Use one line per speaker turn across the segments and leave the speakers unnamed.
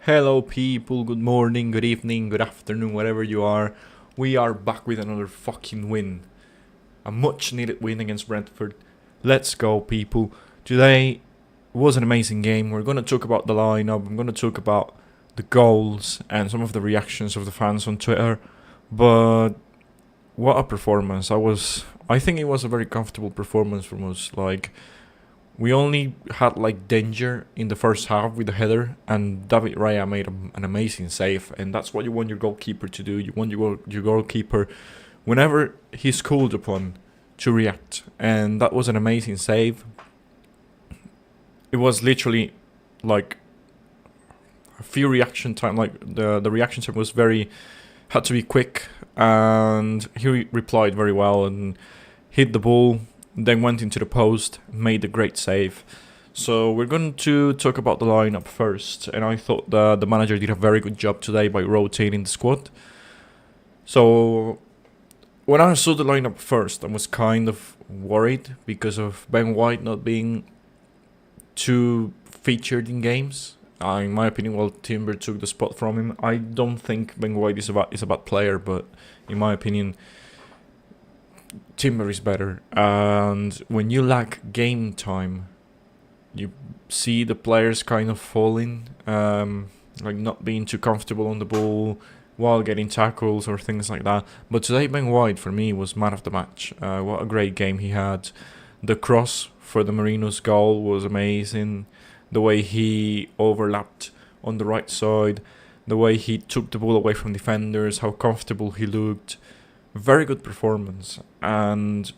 Hello, people. Good morning, good evening, good afternoon, whatever you are. We are back with another fucking win. A much needed win against Brentford. Let's go, people. Today was an amazing game. We're going to talk about the lineup. I'm going to talk about the goals and some of the reactions of the fans on Twitter. But what a performance. I think it was a very comfortable performance from us. We only had danger in the first half with the header, and David Raya made an amazing save, and that's what you want your goalkeeper to do. You want your goalkeeper, whenever he's called upon, to react, and that was an amazing save. It was literally like a few reaction time, the reaction time was had to be quick, and he replied very well and hit the ball, then went into the post, made a great save. So we're going to talk about the lineup first, and I thought the manager did a very good job today by rotating the squad. So when I saw the lineup first, I was kind of worried because of Ben White not being too featured in games. In my opinion, Timber took the spot from him. I don't think Ben White is a bad player, but in my opinion, Timber is better. And when you lack game time, you see the players kind of falling, not being too comfortable on the ball while getting tackles or things like that. But today, Ben White, for me, was man of the match. What a great game he had. The cross for the Marinos goal was amazing. The way he overlapped on the right side, the way he took the ball away from defenders, how comfortable he looked. Very good performance, and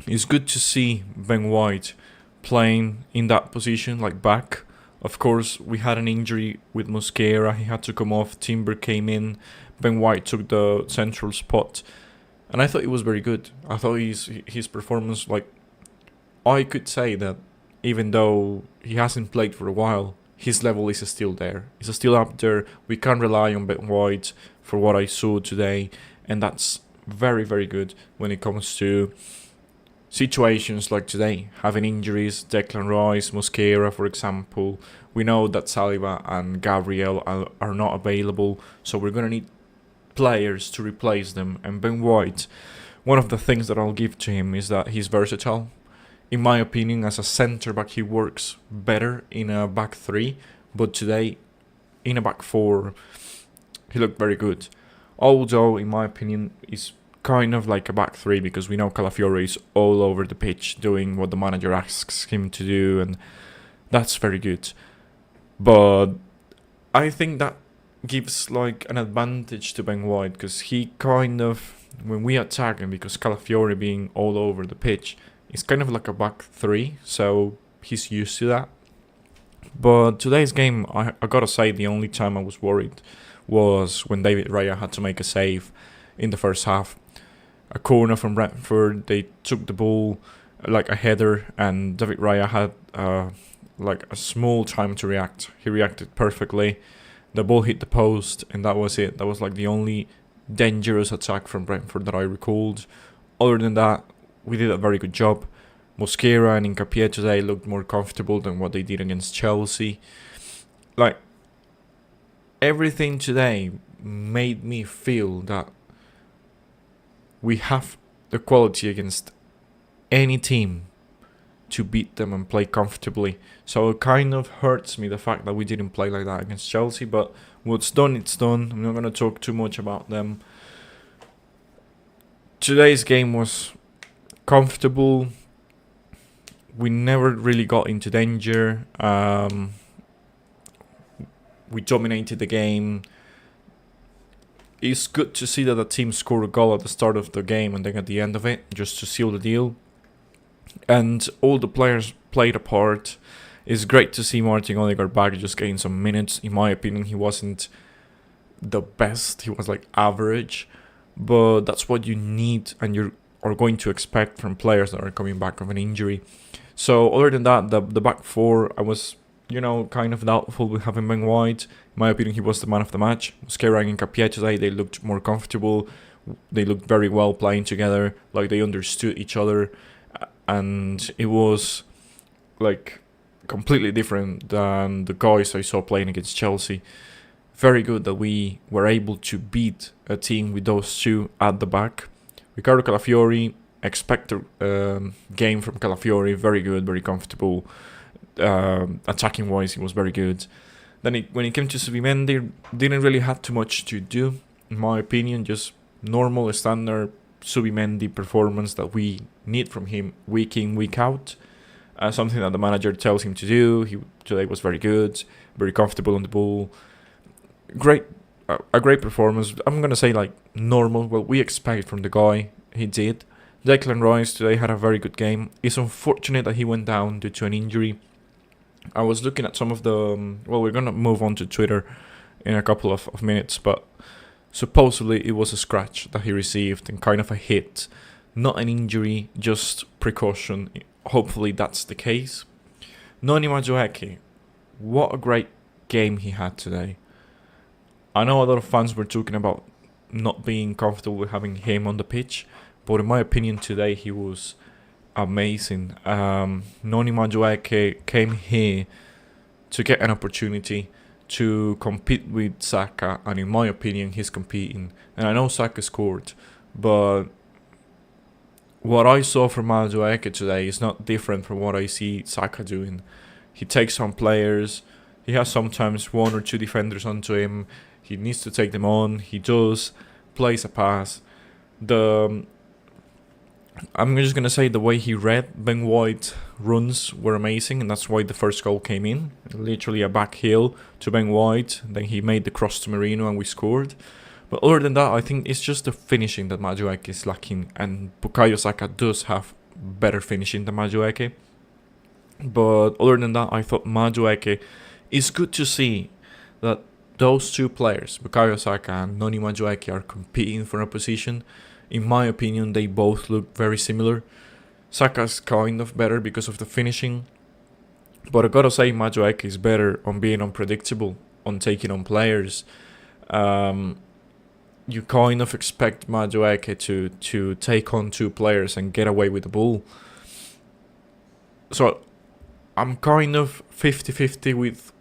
it's good to see Ben White playing in that position, like back. Of course, we had an injury with Mosquera. He had to come off. Timber came in. Ben White took the central spot, and I thought it was very good. I thought his performance, I could say that even though he hasn't played for a while, his level is still there. It's still up there. We can't rely on Ben White for what I saw today, and that's very, very good when it comes to situations like today, having injuries. Declan Rice, Mosquera, for example. We know that Saliba and Gabriel are not available, so we're going to need players to replace them. And Ben White, one of the things that I'll give to him is that he's versatile. In my opinion, as a centre-back, he works better in a back three, but today, in a back four, he looked very good. Although, in my opinion, he's kind of like a back three, because we know Calafiore is all over the pitch doing what the manager asks him to do, and that's very good. But I think that gives an advantage to Ben White, because he kind of, when we attack him, because Calafiore being all over the pitch, it's kind of like a back three, so he's used to that. But today's game, I gotta say, the only time I was worried was when David Raya had to make a save in the first half. A corner from Brentford, they took the ball like a header, and David Raya had a small time to react. He reacted perfectly. The ball hit the post, and that was it. That was the only dangerous attack from Brentford that I recalled. Other than that, we did a very good job. Mosquera and Hincapié today looked more comfortable than what they did against Chelsea. Everything today made me feel that we have the quality against any team to beat them and play comfortably. So it kind of hurts me, the fact that we didn't play like that against Chelsea. But what's done, it's done. I'm not going to talk too much about them. Today's game was comfortable. We never really got into danger. We dominated the game. It's good to see that the team scored a goal at the start of the game and then at the end of it, just to seal the deal. And all the players played a part. It's great to see Martin Odegaard back, just getting some minutes. In my opinion, he wasn't the best. He was average. But that's what you need and you are going to expect from players that are coming back from an injury. So other than that, the back four, I was kind of doubtful with having Ben White. In my opinion, he was the man of the match. Mosquera and Hincapié today, they looked more comfortable. They looked very well playing together. They understood each other. And it was completely different than the guys I saw playing against Chelsea. Very good that we were able to beat a team with those two at the back. Ricardo Calafiori, expect a game from Calafiori, very good, very comfortable. Attacking wise, he was very good. Then when it came to Subimendi, didn't really have too much to do, in my opinion. Just normal, standard Subimendi performance that we need from him week in, week out. Something that the manager tells him to do. He today was very good, very comfortable on the ball. A great performance. I'm gonna say like normal. What we expect from the guy, he did. Declan Rice today had a very good game. It's unfortunate that he went down due to an injury. I was looking at some of the... we're going to move on to Twitter in a couple of minutes, but supposedly it was a scratch that he received and kind of a hit. Not an injury, just precaution. Hopefully that's the case. Noni Madueke, what a great game he had today. I know a lot of fans were talking about not being comfortable with having him on the pitch, but in my opinion today he was amazing. Noni Madueke came here to get an opportunity to compete with Saka, and in my opinion he's competing. And I know Saka scored, but what I saw from Madueke today is not different from what I see Saka doing. He takes on players, he has sometimes one or two defenders onto him, he needs to take them on, he does, plays a pass. I'm just going to say the way he read Ben White runs were amazing, and that's why the first goal came in. Literally a back heel to Ben White, then he made the cross to Merino and we scored. But other than that, I think it's just the finishing that Madueke is lacking, and Bukayo Saka does have better finishing than Madueke. But other than that, I thought Madueke, it's good to see that those two players, Bukayo Saka and Noni Madueke, are competing for a position. In my opinion, they both look very similar. Saka's kind of better because of the finishing, but I gotta say Madueke is better on being unpredictable, on taking on players. You kind of expect Madueke to take on two players and get away with the ball. So I'm kind of 50-50 with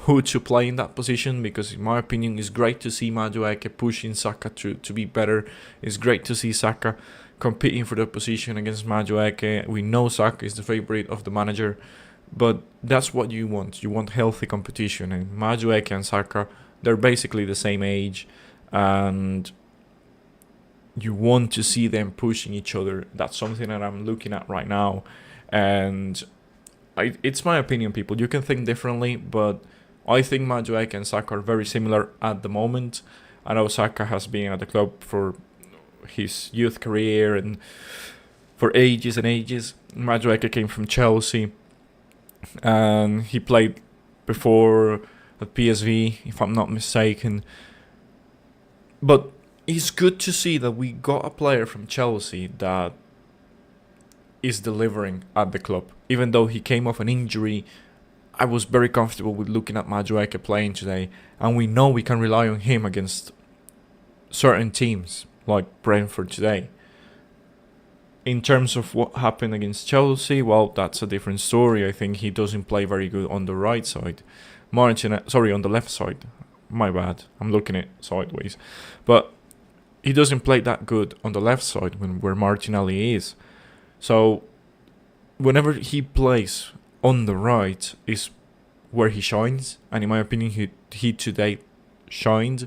who to play in that position, because in my opinion it's great to see Madueke pushing Saka to be better. It's great to see Saka competing for the position against Madueke. We know Saka is the favourite of the manager, but that's what you want. You want healthy competition, and Madueke and Saka, they're basically the same age, and you want to see them pushing each other. That's something that I'm looking at right now, and it's my opinion, people. You can think differently, but I think Madueke and Saka are very similar at the moment. I know Saka has been at the club for his youth career and for ages and ages. Madueke came from Chelsea, and he played before at PSV, if I'm not mistaken. But it's good to see that we got a player from Chelsea that is delivering at the club. Even though he came off an injury, I was very comfortable with looking at Madueke playing today, and we know we can rely on him against certain teams like Brentford today. In terms of what happened against Chelsea, well, that's a different story. I think he doesn't play very good on the right side. On the left side. My bad, I'm looking at it sideways. But he doesn't play that good on the left side where Martinelli is. So whenever he plays on the right is where he shines, and in my opinion he today shined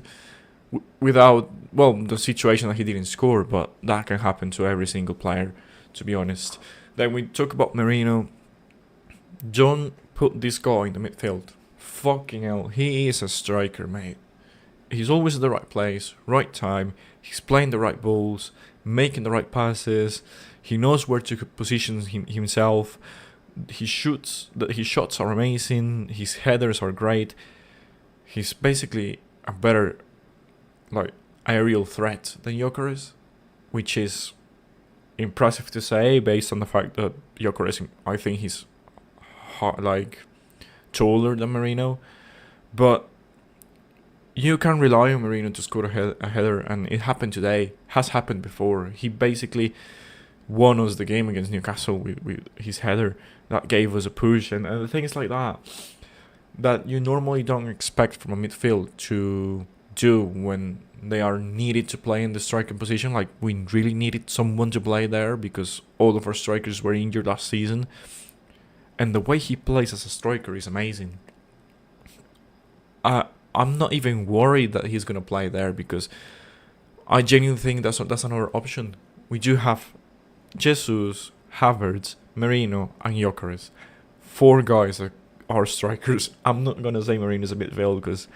without, well, the situation that he didn't score, but that can happen to every single player, to be honest. Then we talk about Merino. Don't put this guy in the midfield. Fucking hell, he is a striker, mate. He's always at the right place, right time. He's playing the right balls, making the right passes. He knows where to position himself. His shots are amazing. His headers are great. He's basically a better aerial threat than Gyökeres, which is impressive to say based on the fact that Gyökeres, I think he's taller than Merino, but you can rely on Merino to score a header, and it happened today. Has happened before. He basically won us the game against Newcastle with his header. That gave us a push, and things like that you normally don't expect from a midfield to do when they are needed to play in the striking position. Like, we really needed someone to play there because all of our strikers were injured last season. And the way he plays as a striker is amazing. I'm not even worried that he's going to play there because I genuinely think that's another option. We do have Jesus, Havertz, Merino, and Gyökeres. 4 guys that are strikers. I'm not going to say Merino's a midfield because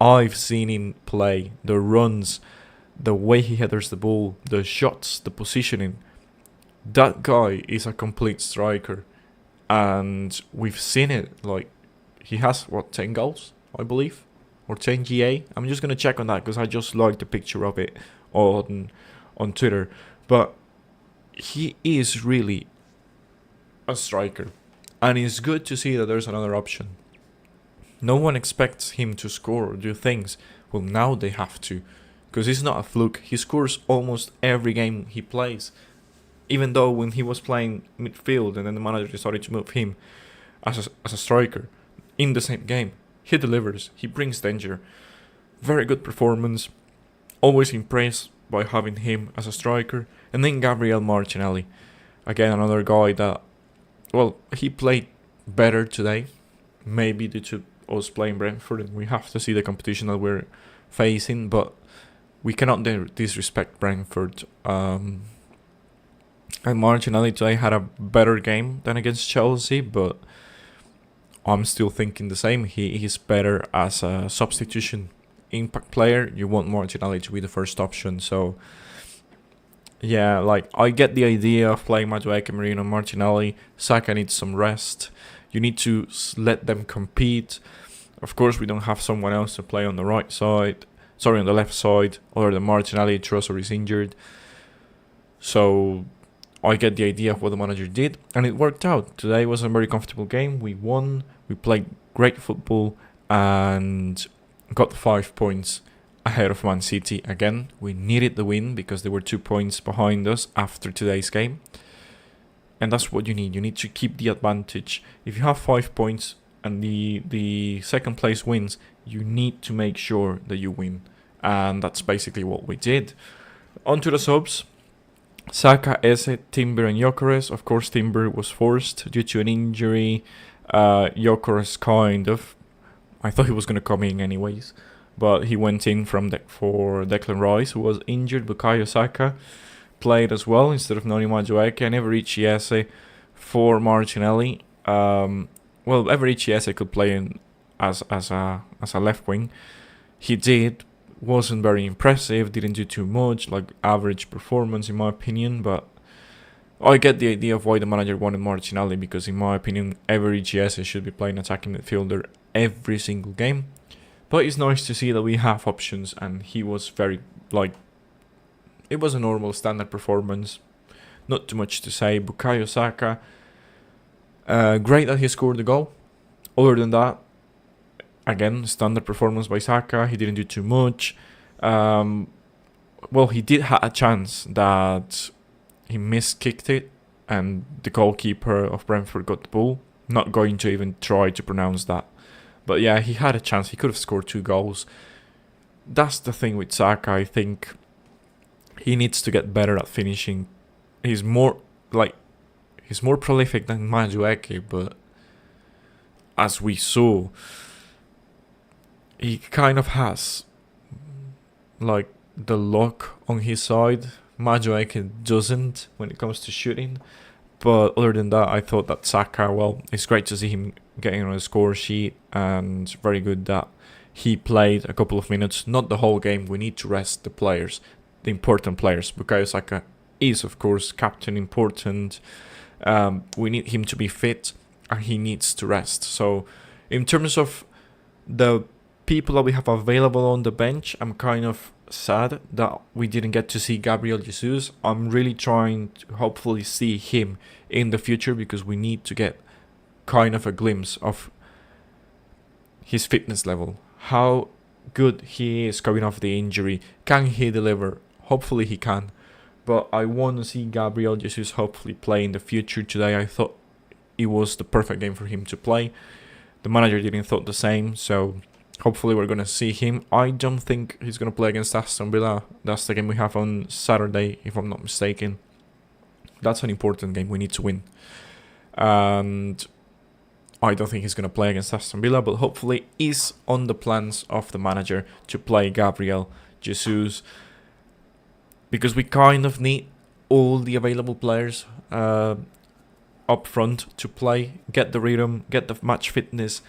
I've seen him play. The runs, the way he headers the ball, the shots, the positioning. That guy is a complete striker. And we've seen it. Like, he has, 10 goals, I believe? Or 10 GA? I'm just going to check on that because I just liked the picture of it on Twitter. But he is really a striker. And it's good to see that there's another option. No one expects him to score or do things. Well, now they have to. Because it's not a fluke. He scores almost every game he plays. Even though when he was playing midfield and then the manager decided to move him as a striker in the same game, he delivers. He brings danger. Very good performance. Always impressed by having him as a striker. And then Gabriel Martinelli. Again, another guy that, well, he played better today. Maybe due to us playing Brentford, and we have to see the competition that we're facing, but we cannot disrespect Brentford. And Martinelli today had a better game than against Chelsea, but I'm still thinking the same. He is better as a substitution impact player. You want Martinelli to be the first option, so yeah, like, I get the idea of playing Madueke, Merino, Martinelli. Saka needs some rest. You need to let them compete. Of course, we don't have someone else to play on the right side. Sorry, on the left side. Other than Martinelli, Trossard is injured. So I get the idea of what the manager did. And it worked out. Today was a very comfortable game. We won. We played great football. And got 5 points ahead of Man City. Again, we needed the win because they were 2 points behind us after today's game. And that's what you need. You need to keep the advantage. If you have 5 points and the second place wins, you need to make sure that you win. And that's basically what we did. On to the subs. Saka, Eze, Timber and Gyökeres. Of course, Timber was forced due to an injury. Gyökeres kind of. I thought he was going to come in anyways. But he went in for Declan Rice, who was injured. Bukayo Saka played as well instead of Noni Madueke, and Everichi Eze for Martinelli. Well, Everichi Eze could play in as a left wing. He did. Wasn't very impressive. Didn't do too much. Like, average performance in my opinion. But I get the idea of why the manager wanted Martinelli, because in my opinion, Everichi Eze should be playing attacking midfielder every single game. But it's nice to see that we have options, and he was very, like, it was a normal standard performance. Not too much to say. Bukayo Saka, great that he scored the goal. Other than that, again, standard performance by Saka. He didn't do too much. Well, he did have a chance that he miskicked it, and the goalkeeper of Brentford got the ball. Not going to even try to pronounce that. But yeah, he had a chance. He could have scored 2 goals. That's the thing with Saka. I think he needs to get better at finishing. He's more prolific than Madueke, but as we saw, he kind of has like the luck on his side. Madueke doesn't when it comes to shooting. But other than that, I thought that Saka, well, it's great to see him getting on a score sheet, and very good that he played a couple of minutes, not the whole game. We need to rest the players, the important players. Bukayo Saka is, of course, captain important. We need him to be fit, and he needs to rest. So in terms of the people that we have available on the bench, I'm kind of sad that we didn't get to see Gabriel Jesus. I'm really trying to hopefully see him in the future, because we need to get kind of a glimpse of his fitness level, how good he is coming off the injury. Can he deliver? Hopefully he can, But I want to see Gabriel Jesus hopefully play in the future today. I thought it was the perfect game for him to play. The manager didn't thought the same, so hopefully we're going to see him. I don't think he's going to play against Aston Villa. That's the game we have on Saturday, if I'm not mistaken. That's an important game we need to win. And I don't think he's going to play against Aston Villa, but hopefully is on the plans of the manager to play Gabriel Jesus, because we kind of need all the available players up front to play, get the rhythm, get the match fitness,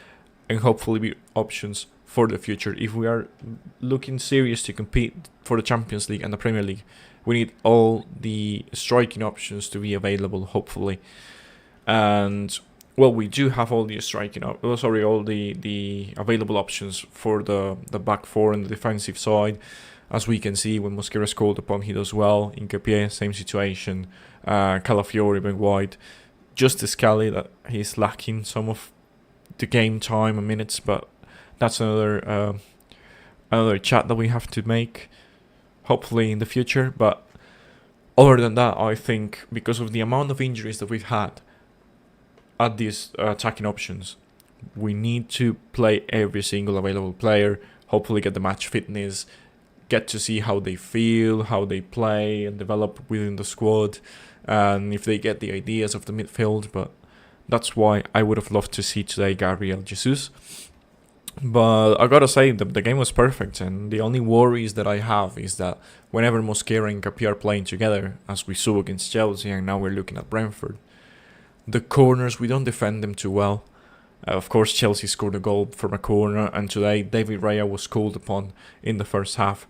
and hopefully be options for the future. If we are looking serious to compete for the Champions League and the Premier League, we need all the striking options to be available, hopefully. And well, we do have all the all the available options for the back four and the defensive side. As we can see, when Mosquera is called upon, he does well. Hincapié, same situation. Calafiori being wide. Just Scally, that he's lacking some of the game time and minutes, but that's another chat that we have to make, hopefully in the future. But other than that, I think because of the amount of injuries that we've had at these attacking options, we need to play every single available player, hopefully get the match fitness, get to see how they feel, how they play and develop within the squad, and if they get the ideas of the midfield. But that's why I would have loved to see today Gabriel Jesus. But I gotta say, the game was perfect, and the only worries that I have is that whenever Mosquera and Capia are playing together, as we saw against Chelsea and now we're looking at Brentford, the corners, we don't defend them too well. Of course, Chelsea scored a goal from a corner, and today David Raya was called upon in the first half.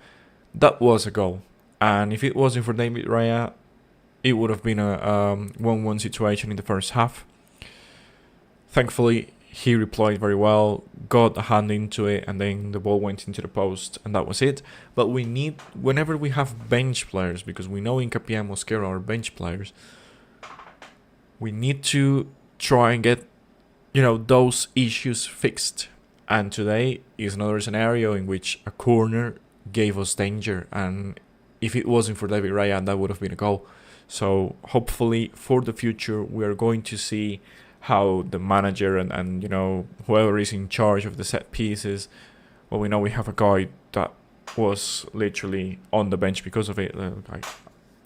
That was a goal, and if it wasn't for David Raya, it would have been a 1-1 situation in the first half. Thankfully, he replied very well, got a hand into it, and then the ball went into the post, and that was it. But we need, whenever we have bench players, because we know Hincapié and Mosquera are bench players, we need to try and get, those issues fixed. And today is another scenario in which a corner gave us danger, and if it wasn't for David Raya, that would have been a goal. So hopefully for the future, we are going to see how the manager and whoever is in charge of the set pieces, well, we know we have a guy that was literally on the bench because of it, like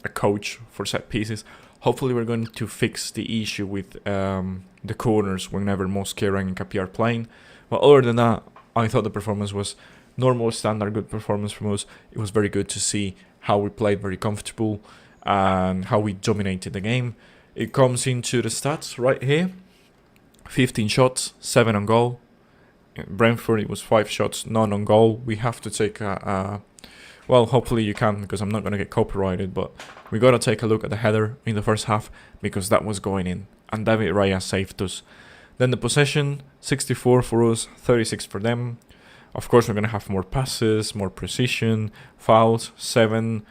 a coach for set pieces. Hopefully we're going to fix the issue with the corners whenever Mosquera and Capia are playing. But other than that, I thought the performance was normal, standard, good performance from us. It was very good to see how we played very comfortable and how we dominated the game. It comes into the stats right here. 15 shots, 7 on goal. In Brentford, it was 5 shots, none on goal. We have to take well, hopefully you can, because I'm not going to get copyrighted, but we got to take a look at the header in the first half, because that was going in, and David Raya saved us. Then the possession, 64 for us, 36 for them. Of course, we're going to have more passes, more precision, fouls, 7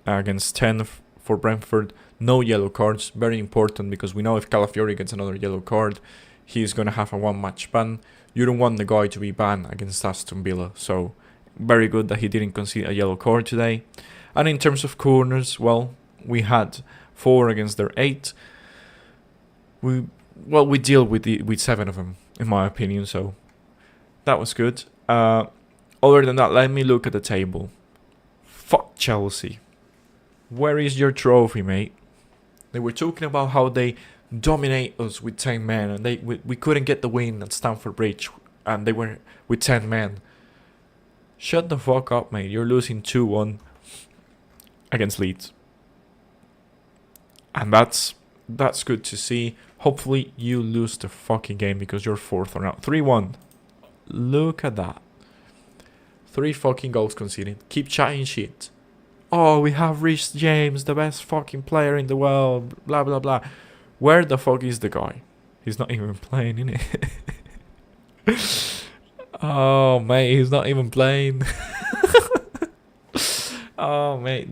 against 10 for Brentford. No yellow cards, very important, because we know if Calafiori gets another yellow card, he's going to have a 1-match ban. You don't want the guy to be banned against Aston Villa, so very good that he didn't concede a yellow card today. And in terms of corners, well, we had 4 against their 8. We deal with 7 of them, in my opinion, so that was good. Other than that, let me look at the table. Fuck Chelsea. Where is your trophy, mate? They were talking about how they dominate us with 10 men, and we couldn't get the win at Stamford Bridge, and they were with 10 men. Shut the fuck up, mate. You're losing 2-1 against Leeds. And that's good to see. Hopefully you lose the fucking game, because you're 4th or now. 3-1. Look at that. 3 fucking goals conceded. Keep chatting shit. Oh, we have Rhys James, the best fucking player in the world. Blah, blah, blah. Where the fuck is the guy? He's not even playing, innit? Oh, mate, he's not even playing. Oh, mate,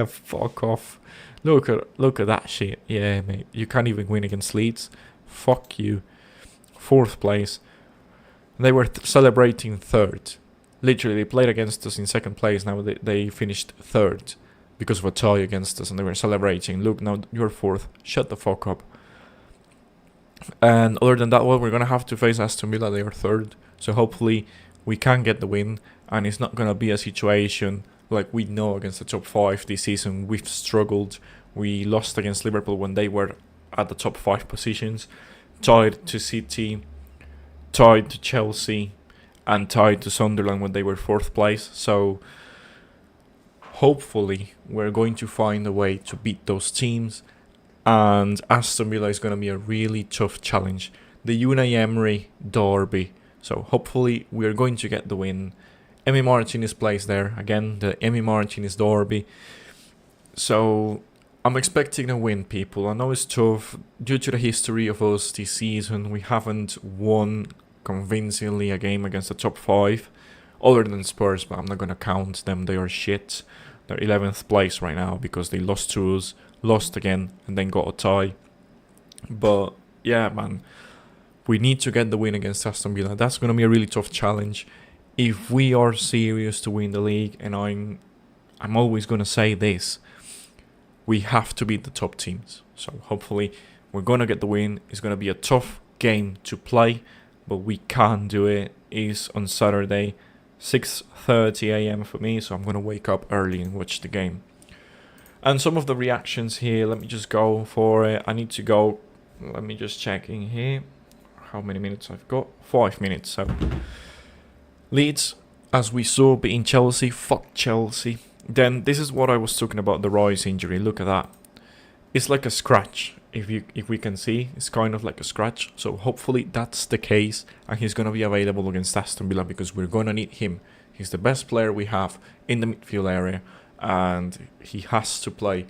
fuck off. Look at that shit. Yeah, mate, you can't even win against Leeds. Fuck you. 4th place. They were celebrating 3rd. Literally, they played against us in 2nd place. Now they finished 3rd because of a tie against us, and they were celebrating. Look, now you're fourth. Shut the fuck up. And other than that, well, we're going to have to face Aston Villa. They are third. So hopefully we can get the win. And it's not going to be a situation like we know against the top 5 this season. We've struggled. We lost against Liverpool when they were at the top 5 positions. Tied to City. Tied to Chelsea. And tied to Sunderland when they were 4th place. So hopefully we're going to find a way to beat those teams. And Aston Villa is going to be a really tough challenge. The Unai Emery derby. So hopefully we're going to get the win. Emi Martinez plays there. Again, the Emi Martinez derby. So I'm expecting a win, people. I know it's tough. Due to the history of us this season, we haven't won convincingly a game against the top 5. Other than Spurs, but I'm not going to count them. They are shit. They're 11th place right now because they lost to us. Lost again and then got a tie. But yeah, man, we need to get the win against Aston Villa. That's going to be a really tough challenge if we are serious to win the league. And I'm always going to say this: we have to beat the top teams. So hopefully we're going to get the win. It's going to be a tough game to play, but we can do it. It's on Saturday, 6:30 a.m. for me, so I'm going to wake up early and watch the game. And some of the reactions here, let me just go for it. I need to go, let me just check in here how many minutes I've got. 5 minutes. So Leeds, as we saw, beating Chelsea. Fuck Chelsea. Then this is what I was talking about, the Royce injury. Look at that. It's like a scratch. If we can see, it's kind of like a scratch. So hopefully that's the case, and he's going to be available against Aston Villa because we're going to need him. He's the best player we have in the midfield area, and he has to play.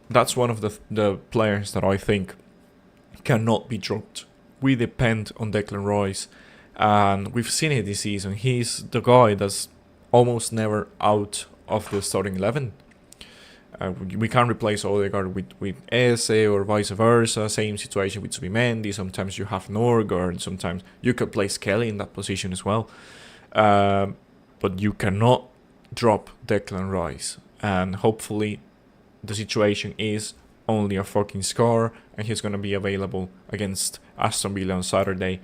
That's one of the players that I think cannot be dropped. We depend on Declan Rice, and we've seen it this season. He's the guy that's almost never out of the starting 11. We can't replace Odegaard with Eze or vice versa. Same situation with Subimendi. Sometimes you have Norgard. Sometimes you could place Kelly in that position as well. But you cannot drop Declan Rice. And hopefully the situation is only a fucking scar, and he's going to be available against Aston Villa on Saturday.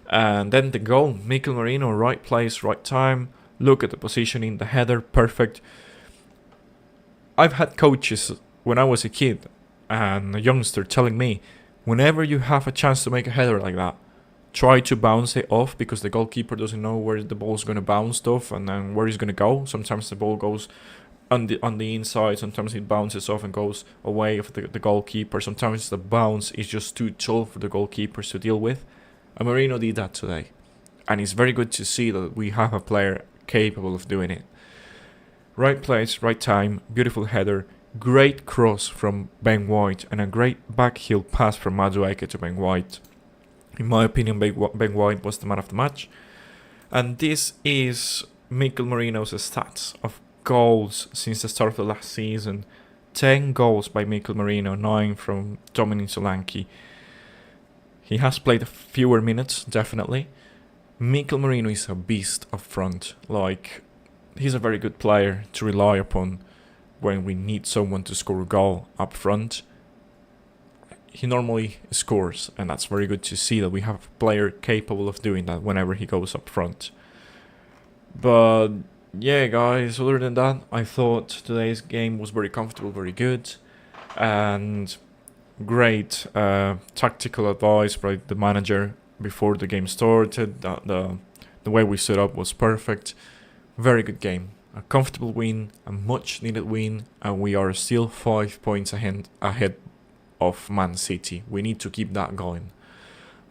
And then the goal. Mikel Merino, right place, right time. Look at the positioning, the header, perfect. I've had coaches when I was a kid and a youngster telling me, whenever you have a chance to make a header like that, try to bounce it off, because the goalkeeper doesn't know where the ball's going to bounce off and then where it's going to go. Sometimes the ball goes on the inside, sometimes it bounces off and goes away of the goalkeeper. Sometimes the bounce is just too tall for the goalkeepers to deal with. And Marino did that today. And it's very good to see that we have a player capable of doing it. Right place, right time, beautiful header, great cross from Ben White, and a great backheel pass from Madueke to Ben White. In my opinion, Ben White was the man of the match. And this is Mikel Merino's stats of goals since the start of the last season. 10 goals by Mikel Merino, 9 from Dominic Solanke. He has played fewer minutes, definitely. Mikel Merino is a beast up front. Like, he's a very good player to rely upon when we need someone to score a goal up front. He normally scores, and that's very good to see that we have a player capable of doing that whenever he goes up front. But yeah, guys, other than that, I thought today's game was very comfortable, very good, and great tactical advice by the manager before the game started. The way we set up was perfect. Very good game. A comfortable win, a much needed win, and we are still 5 points ahead of Man City. We need to keep that going.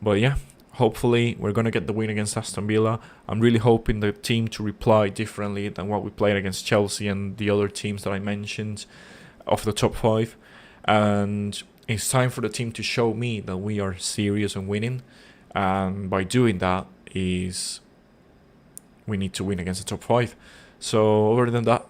But yeah, hopefully we're going to get the win against Aston Villa. I'm really hoping the team to reply differently than what we played against Chelsea and the other teams that I mentioned of the top 5. And it's time for the team to show me that we are serious and winning. And by doing that is we need to win against the top 5. So other than that,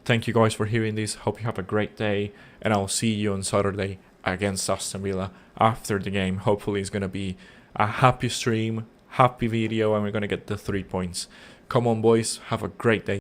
thank you guys for hearing this. Hope you have a great day, and I'll see you on Saturday against Aston Villa after the game. Hopefully it's going to be a happy stream, happy video, and we're going to get the 3 points. Come on, boys, have a great day.